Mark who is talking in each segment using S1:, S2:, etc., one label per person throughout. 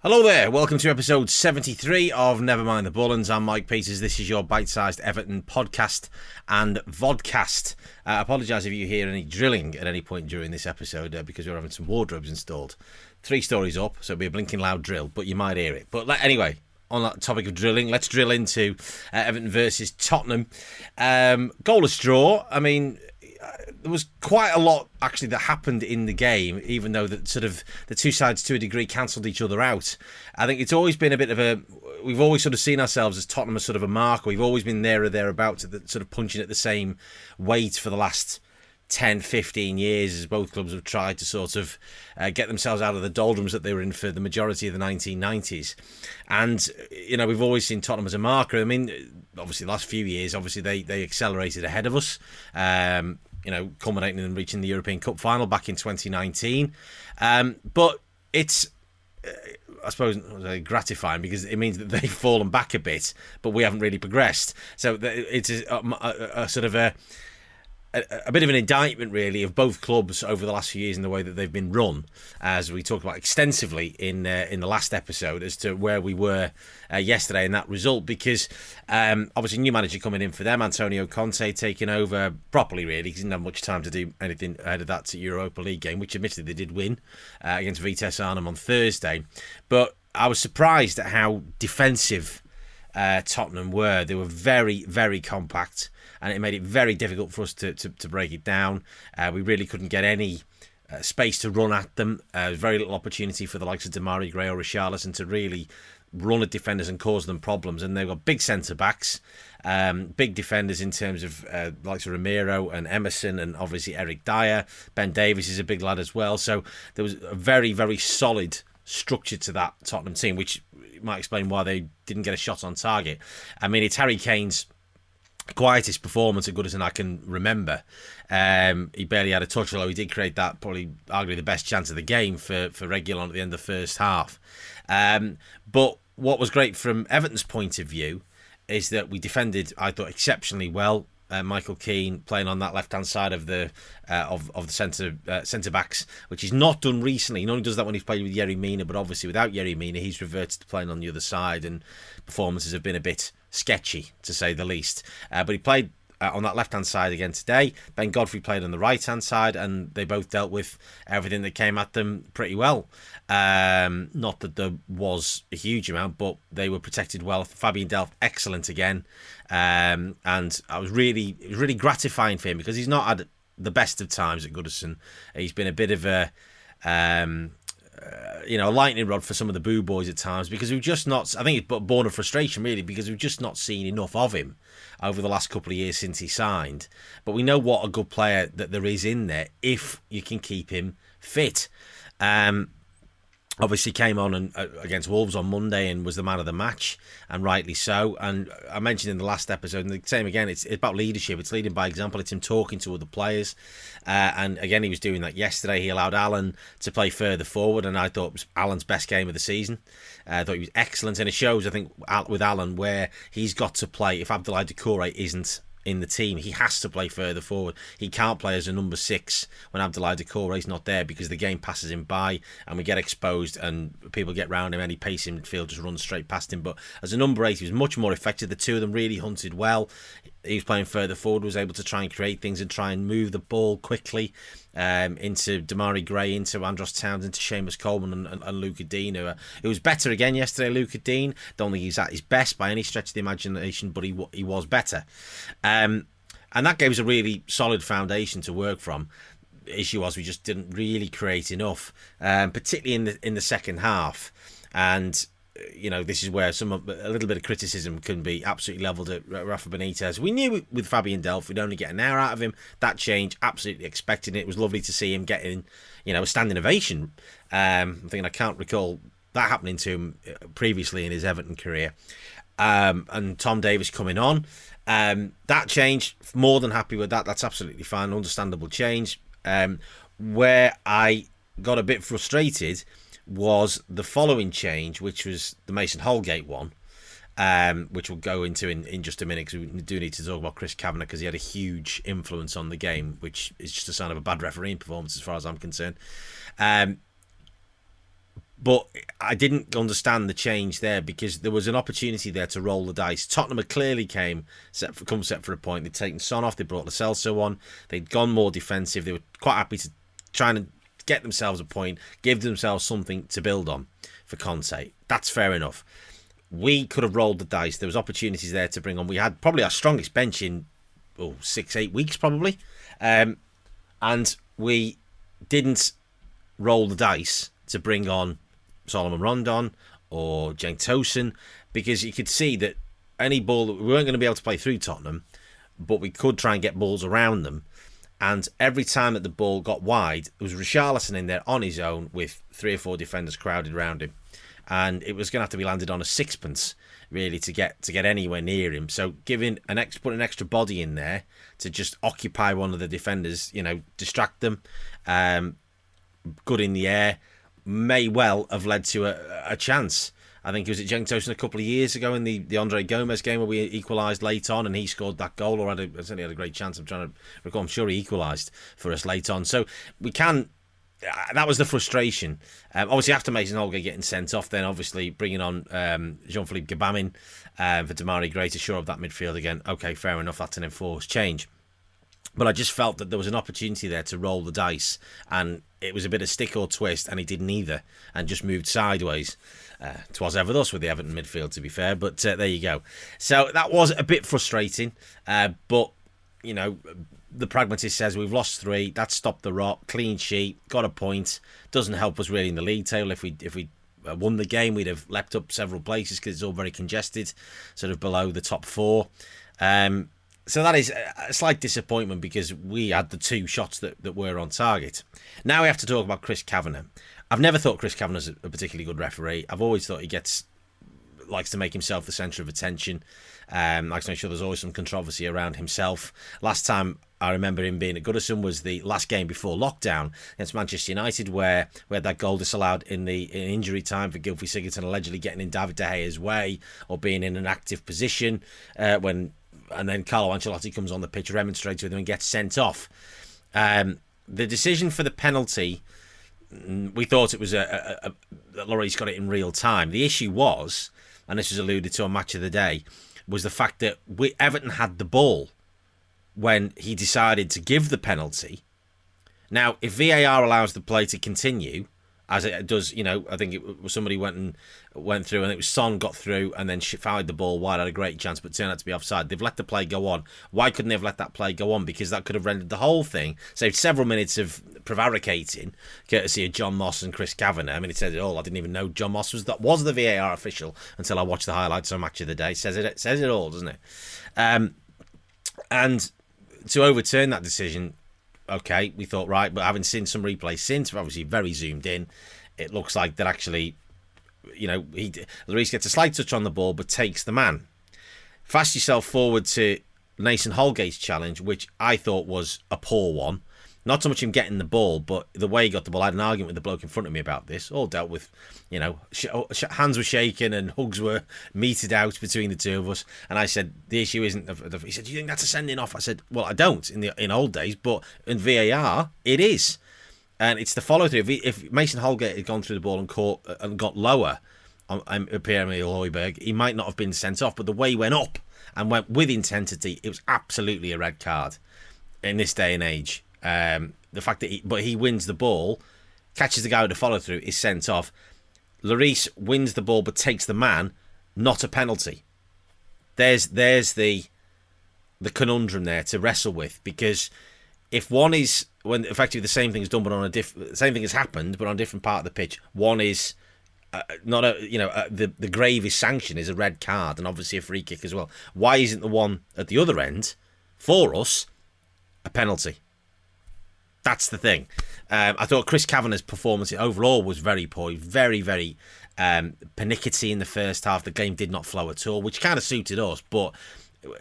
S1: Hello there, welcome to episode 73 of Never Mind the Bullens. I'm Mike Peters. This is your bite-sized Everton podcast and vodcast. I apologise if you hear any drilling at any point during this episode because we're having some wardrobes installed. 3 stories up, so it'll be a blinking loud drill, but you might hear it. But anyway, on that topic of drilling, let's drill into Everton versus Tottenham. Goalless draw. I mean, there was quite a lot actually that happened in the game, even though that sort of the two sides to a degree cancelled each other out. I think it's always been a bit of a, we've always sort of seen ourselves as Tottenham as sort of a marker. We've always been there or thereabouts, sort of punching at the same weight for the last 10, 15 years, as both clubs have tried to sort of get themselves out of the doldrums that they were in for the majority of the 1990s. And, you know, we've always seen Tottenham as a marker. I mean, obviously the last few years, obviously they accelerated ahead of us. You know, culminating in reaching the European Cup final back in 2019. But it's, I suppose, gratifying because it means that they've fallen back a bit, but we haven't really progressed. So it's a sort of a bit of an indictment, really, of both clubs over the last few years in the way that they've been run, as we talked about extensively in the last episode as to where we were yesterday in that result. Because obviously, new manager coming in for them, Antonio Conte taking over properly, really. He didn't have much time to do anything ahead of that Europa League game, which admittedly they did win against Vitesse Arnhem on Thursday. But I was surprised at how defensive Tottenham were. They were very, very compact, and it made it very difficult for us to break it down. We really couldn't get any space to run at them. Very little opportunity for the likes of Demarai Gray or Richarlison to really run at defenders and cause them problems. And they've got big centre-backs, big defenders in terms of likes of Romero and Emerson, and obviously Eric Dyer. Ben Davies is a big lad as well. So there was a very, very solid structure to that Tottenham team, which might explain why they didn't get a shot on target. I mean, it's Harry Kane's quietest performance at Goodison I can remember. He barely had a touch, although he did create that probably arguably the best chance of the game for Reguilon at the end of the first half. But what was great from Everton's point of view is that we defended, I thought, exceptionally well. Michael Keane playing on that left hand side of the centre backs, which he's not done recently. He only does that when he's played with Yerry Mina, but obviously without Yerry Mina, he's reverted to playing on the other side, and performances have been a bit sketchy, to say the least. But he played on that left hand side again today. Ben Godfrey played on the right hand side, and they both dealt with everything that came at them pretty well. Not that there was a huge amount, but they were protected well. Fabian Delph, excellent again. And it was really gratifying for him because he's not had the best of times at Goodison. He's been a bit of a a lightning rod for some of the boo boys at times, because we've just not, I think it's born of frustration really, because we've just not seen enough of him over the last couple of years since he signed. But we know what a good player that there is in there if you can keep him fit. Obviously came on against Wolves on Monday and was the man of the match, and rightly so. And I mentioned in the last episode, and the same again, it's about leadership. It's leading by example. It's him talking to other players. And again, he was doing that yesterday. He allowed Alan to play further forward, and I thought it was Alan's best game of the season. I thought he was excellent, and it shows, I think, with Alan, where he's got to play. If Abdoulaye Doucouré isn't in the team, he has to play further forward. He can't play as a number 6 when Abdoulaye Doucouré's not there, because the game passes him by and we get exposed and people get round him. Any pace in midfield just runs straight past him. But as a number 8, he was much more effective. The two of them really hunted well. He was playing further forward, was able to try and create things and try and move the ball quickly into Demarai Gray, into Andros Townsend, into Seamus Coleman and Luca Dean. It was better again yesterday, Luca Dean. Don't think he's at his best by any stretch of the imagination, but he was better. And that gave us a really solid foundation to work from. The issue was we just didn't really create enough, particularly in the second half. And this is where a little bit of criticism can be absolutely levelled at Rafa Benitez. We knew with Fabian Delph we'd only get an hour out of him. That change, absolutely expected it. It was lovely to see him getting, a standing ovation. I'm thinking I can't recall that happening to him previously in his Everton career. And Tom Davies coming on. That change, more than happy with that. That's absolutely fine, understandable change. Where I got a bit frustrated was the following change, which was the Mason Holgate one, which we'll go into in just a minute, because we do need to talk about Chris Cavanaugh, because he had a huge influence on the game, which is just a sign of a bad refereeing performance as far as I'm concerned. But I didn't understand the change there because there was an opportunity there to roll the dice. Tottenham had clearly come set for a point. They'd taken Son off. They brought Lo Celso on. They'd gone more defensive. They were quite happy to try and get themselves a point, give themselves something to build on for Conte. That's fair enough. We could have rolled the dice. There was opportunities there to bring on. We had probably our strongest bench in 6-8 weeks probably. And we didn't roll the dice to bring on Solomon Rondon or Cenk Tosun, because you could see that any ball, we weren't going to be able to play through Tottenham, but we could try and get balls around them. And every time that the ball got wide, there was Richarlison in there on his own with 3 or 4 defenders crowded around him. And it was going to have to be landed on a sixpence, really, to get anywhere near him. So putting an extra body in there to just occupy one of the defenders, distract them, good in the air, may well have led to a chance. I think it was at Cenk Tosun a couple of years ago in the Andre Gomez game where we equalised late on and he scored that goal, or certainly had a great chance. I'm trying to recall. I'm sure he equalised for us late on. So we can... That was the frustration. Obviously, after Mason Holgate getting sent off, then obviously bringing on Jean-Philippe Gbamin for Damari Gray to shore up that midfield again. Okay, fair enough. That's an enforced change. But I just felt that there was an opportunity there to roll the dice, and it was a bit of stick or twist, and he didn't either, and just moved sideways. 'Twas ever thus with the Everton midfield, to be fair, but there you go. So that was a bit frustrating, but, the pragmatist says we've lost 3, that stopped the rot, clean sheet, got a point, doesn't help us really in the league table. If we won the game, we'd have leapt up several places because it's all very congested, sort of below the top 4. So that is a slight disappointment because we had the 2 shots that were on target. Now we have to talk about Chris Cavanaugh. I've never thought Chris Cavanagh's a particularly good referee. I've always thought he likes to make himself the centre of attention. Likes to make sure there's always some controversy around himself. Last time I remember him being at Goodison was the last game before lockdown against Manchester United, where we had that goal disallowed in injury time for Gylfi Sigurdsson allegedly getting in David De Gea's way or being in an active position and then Carlo Ancelotti comes on the pitch, remonstrates with him and gets sent off. The decision for the penalty, we thought it was that Lloris got it in real time. The issue was, and this was alluded to on Match of the Day, was the fact that Everton had the ball when he decided to give the penalty. Now, if VAR allows the play to continue, as it does, I think it was somebody went through, and it was Son got through and then fired the ball wide, had a great chance, but turned out to be offside. They've let the play go on. Why couldn't they have let that play go on? Because that could have rendered the whole thing, saved several minutes of prevaricating, courtesy of John Moss and Chris Cavanaugh. I mean, it says it all. I didn't even know John Moss was the VAR official until I watched the highlights on Match of the Day. It says it all, doesn't it? And to overturn that decision, okay, we thought, right, but having seen some replays since, obviously very zoomed in, it looks like that actually, Lloris gets a slight touch on the ball, but takes the man. Fast yourself forward to Mason Holgate's challenge, which I thought was a poor one. Not so much him getting the ball, but the way he got the ball. I had an argument with the bloke in front of me about this. All dealt with, hands were shaking and hugs were meted out between the two of us. And I said, the issue isn't... He said, do you think that's a sending off? I said, well, I don't in old days, but in VAR, it is. And it's the follow-through. If Mason Holgate had gone through the ball and caught and got lower on Pierre-Emile Højbjerg, he might not have been sent off. But the way he went up and went with intensity, it was absolutely a red card in this day and age. The fact that he wins the ball, catches the guy with the follow through, is sent off. Lloris wins the ball but takes the man, not a penalty. There's the conundrum there to wrestle with, because if one is, when effectively the same thing is done but on same thing has happened but on a different part of the pitch, one is not the gravest sanction is a red card and obviously a free kick as well. Why isn't the one at the other end for us a penalty? That's the thing. I thought Chris Cavanagh's performance overall was very poor. Very, very pernickety in the first half. The game did not flow at all, which kind of suited us. But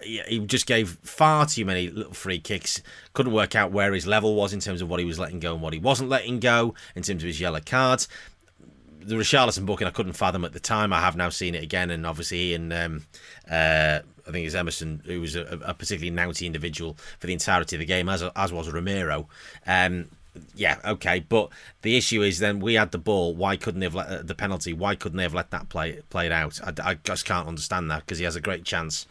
S1: he just gave far too many little free kicks. Couldn't work out where his level was in terms of what he was letting go and what he wasn't letting go in terms of his yellow cards. The Richarlison booking I couldn't fathom at the time. I have now seen it again, and obviously I think it's Emerson, who was a particularly naughty individual for the entirety of the game, as was Romero. Yeah, okay, but the issue is then we had the ball. Why couldn't they have let the penalty? Why couldn't they have let that played out? I just can't understand that, because he has a great chance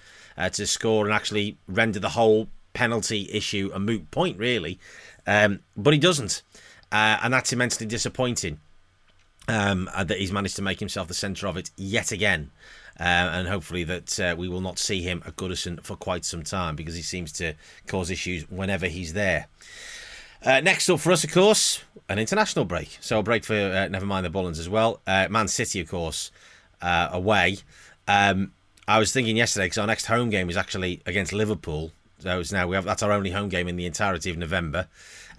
S1: to score and actually render the whole penalty issue a moot point, really. But he doesn't, and that's immensely disappointing. That he's managed to make himself the centre of it yet again. And hopefully that we will not see him at Goodison for quite some time, because he seems to cause issues whenever he's there. Next up for us, of course, an international break. So a break for never mind the Bullens as well. Man City, of course, away. I was thinking yesterday, because our next home game is actually against Liverpool. So it's now that's our only home game in the entirety of November.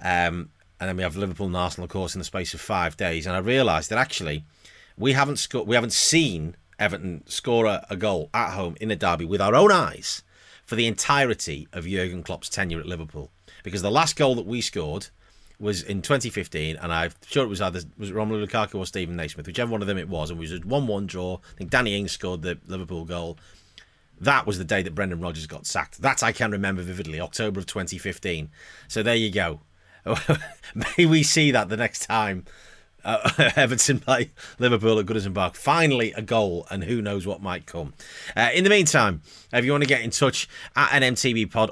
S1: And then we have Liverpool and Arsenal, of course, in the space of 5 days. And I realised that actually we haven't seen Everton score a goal at home in a derby with our own eyes for the entirety of Jurgen Klopp's tenure at Liverpool. Because the last goal that we scored was in 2015, and I'm sure it was Romelu Lukaku or Stephen Naismith, whichever one of them it was, and we was a 1-1 draw. I think Danny Ings scored the Liverpool goal. That was the day that Brendan Rodgers got sacked. That I can remember vividly, October of 2015. So there you go. May we see that the next time Everton play Liverpool at Goodison Park. Finally a goal, and who knows what might come. In the meantime, if you want to get in touch, at NMTB Pod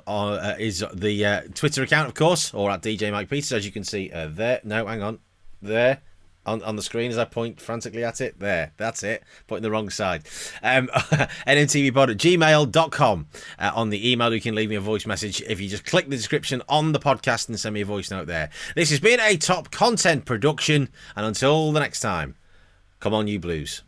S1: is the Twitter account, of course, or at DJ Mike Peters, as you can see there. No, hang on. There. On the screen as I point frantically at it. There, that's it. Pointing the wrong side. nmtvpod@gmail.com. On the email, you can leave me a voice message if you just click the description on the podcast and send me a voice note there. This has been a top content production, and until the next time, come on you Blues.